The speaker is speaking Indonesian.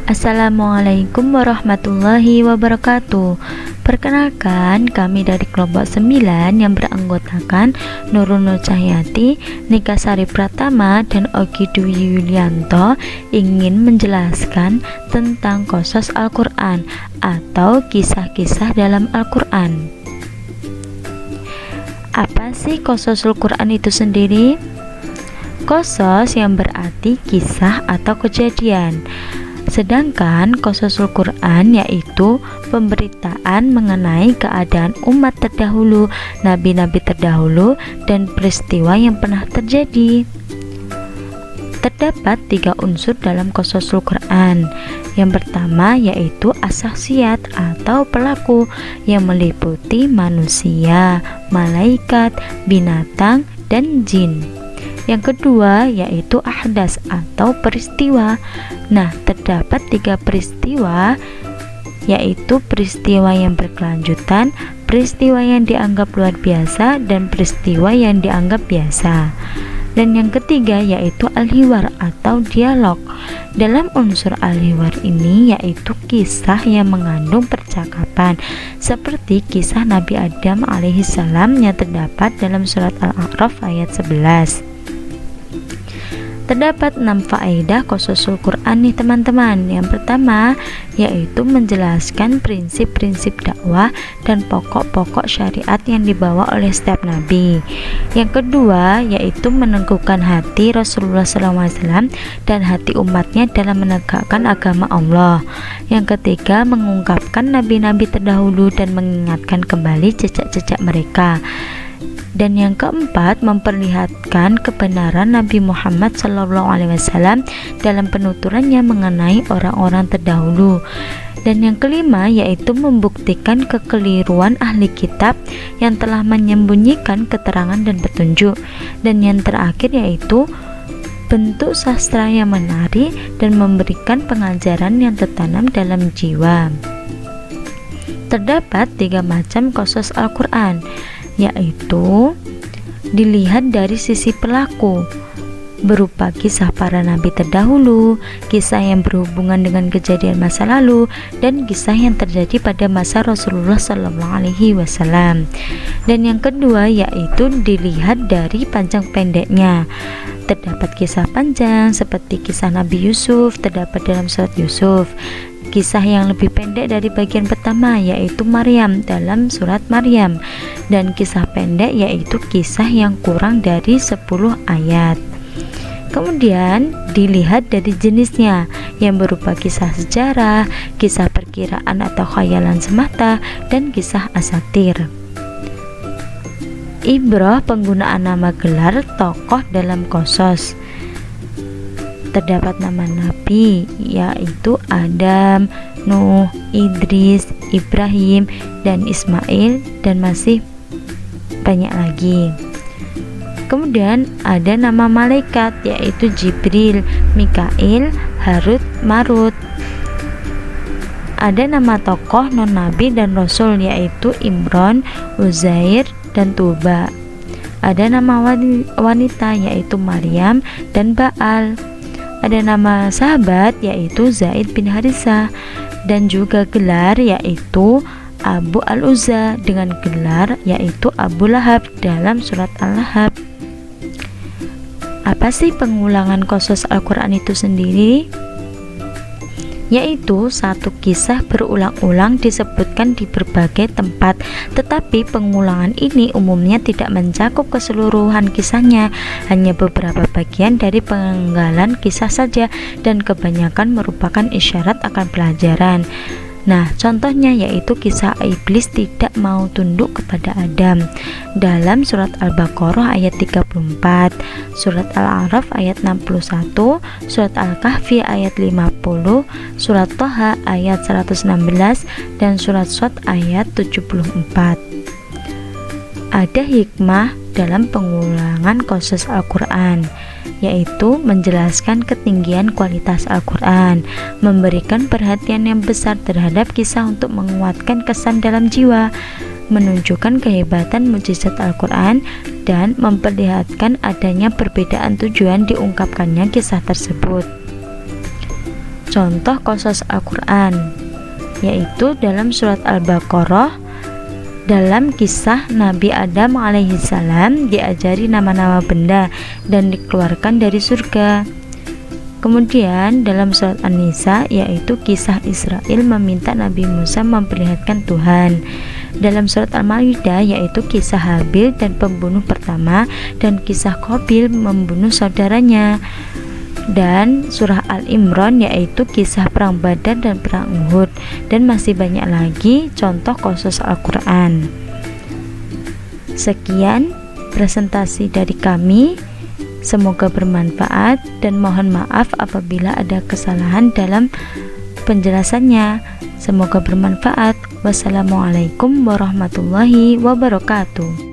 Assalamualaikum warahmatullahi wabarakatuh. Perkenalkan, kami dari kelompok 9 yang beranggotakan Nurul Nur Cahyati, Nika Sari Pratama, dan Ogi Dwi Yulianto ingin menjelaskan tentang Qasas Al-Quran atau kisah-kisah dalam Al-Quran. Apa sih Qasasul Quran itu sendiri? Qasas yang berarti kisah atau kejadian. Sedangkan Qasasul Quran yaitu pemberitaan mengenai keadaan umat terdahulu, nabi-nabi terdahulu, dan peristiwa yang pernah terjadi. Terdapat 3 unsur dalam Qasasul Quran. Yang pertama yaitu as-syakhsiyat atau pelaku yang meliputi manusia, malaikat, binatang, dan jin. Yang kedua yaitu ahdas atau peristiwa. Nah, terdapat 3 peristiwa, yaitu peristiwa yang berkelanjutan, peristiwa yang dianggap luar biasa, dan peristiwa yang dianggap biasa. Dan yang ketiga yaitu al-hiwar atau dialog. Dalam unsur al-hiwar ini yaitu kisah yang mengandung percakapan, seperti kisah Nabi Adam alaihissalam yang terdapat dalam surat Al-A'raf ayat 11. Terdapat 6 faedah Qasasul Quran nih teman-teman. Yang pertama yaitu menjelaskan prinsip-prinsip dakwah dan pokok-pokok syariat yang dibawa oleh setiap nabi. Yang kedua yaitu meneguhkan hati Rasulullah SAW dan hati umatnya dalam menegakkan agama Allah. Yang ketiga mengungkapkan nabi-nabi terdahulu dan mengingatkan kembali jejak-jejak mereka. Dan yang keempat memperlihatkan kebenaran Nabi Muhammad SAW dalam penuturannya mengenai orang-orang terdahulu. Dan yang kelima yaitu membuktikan kekeliruan ahli kitab yang telah menyembunyikan keterangan dan petunjuk. Dan yang terakhir yaitu bentuk sastra yang menarik dan memberikan pengajaran yang tertanam dalam jiwa. Terdapat 3 macam qasas Al-Quran, yaitu dilihat dari sisi pelaku, berupa kisah para nabi terdahulu, kisah yang berhubungan dengan kejadian masa lalu, dan kisah yang terjadi pada masa Rasulullah SAW. Dan yang kedua yaitu dilihat dari panjang pendeknya. Terdapat kisah panjang seperti kisah Nabi Yusuf terdapat dalam surat Yusuf, kisah yang lebih pendek dari bagian pertama yaitu Maryam dalam surat Maryam, dan kisah pendek yaitu kisah yang kurang dari 10 ayat. Kemudian dilihat dari jenisnya yang berupa kisah sejarah, kisah perkiraan atau khayalan semata, dan kisah asatir. Ibrah penggunaan nama gelar tokoh dalam qasas. Terdapat nama nabi yaitu Adam, Nuh, Idris, Ibrahim, dan Ismail, dan masih banyak lagi. Kemudian ada nama malaikat yaitu Jibril, Mikail, Harut, Marut. Ada nama tokoh non-nabi dan rasul yaitu Imran, Uzair, dan Tuba. Ada nama wanita yaitu Maryam dan Baal. Ada nama sahabat yaitu Zaid bin Harisah, dan juga gelar yaitu Abu Al-Uzza dengan gelar yaitu Abu Lahab dalam surat Al-Lahab. Apa sih pengulangan qasas Al-Quran itu sendiri? Yaitu satu kisah berulang-ulang disebutkan di berbagai tempat, tetapi pengulangan ini umumnya tidak mencakup keseluruhan kisahnya, hanya beberapa bagian dari penggalan kisah saja, dan kebanyakan merupakan isyarat akan pelajaran. Nah, contohnya yaitu kisah iblis tidak mau tunduk kepada Adam dalam surat Al-Baqarah ayat 34, surat Al-A'raf ayat 61, surat Al-Kahfi ayat 50, surat Thaha ayat 116, dan surat Shad ayat 74. Ada hikmah dalam pengulangan qasas Al-Quran, yaitu menjelaskan ketinggian kualitas Al-Quran, memberikan perhatian yang besar terhadap kisah untuk menguatkan kesan dalam jiwa, menunjukkan kehebatan mukjizat Al-Quran, dan memperlihatkan adanya perbedaan tujuan diungkapkannya kisah tersebut. contoh qasas Al-Quran, yaitu dalam surat Al-Baqarah, dalam kisah Nabi Adam alaihissalam diajari nama-nama benda dan dikeluarkan dari surga. Kemudian dalam surat An-Nisa, yaitu kisah Israel meminta Nabi Musa memperlihatkan Tuhan. Dalam surat Al-Maidah, yaitu kisah Habil dan pembunuh pertama, dan kisah Qabil membunuh saudaranya. Dan surah Al-Imran, yaitu kisah perang Badar dan perang Uhud, dan masih banyak lagi contoh qasas Al-Quran. Sekian presentasi dari kami, semoga bermanfaat dan mohon maaf apabila ada kesalahan dalam penjelasannya. Semoga bermanfaat. Wassalamualaikum warahmatullahi wabarakatuh.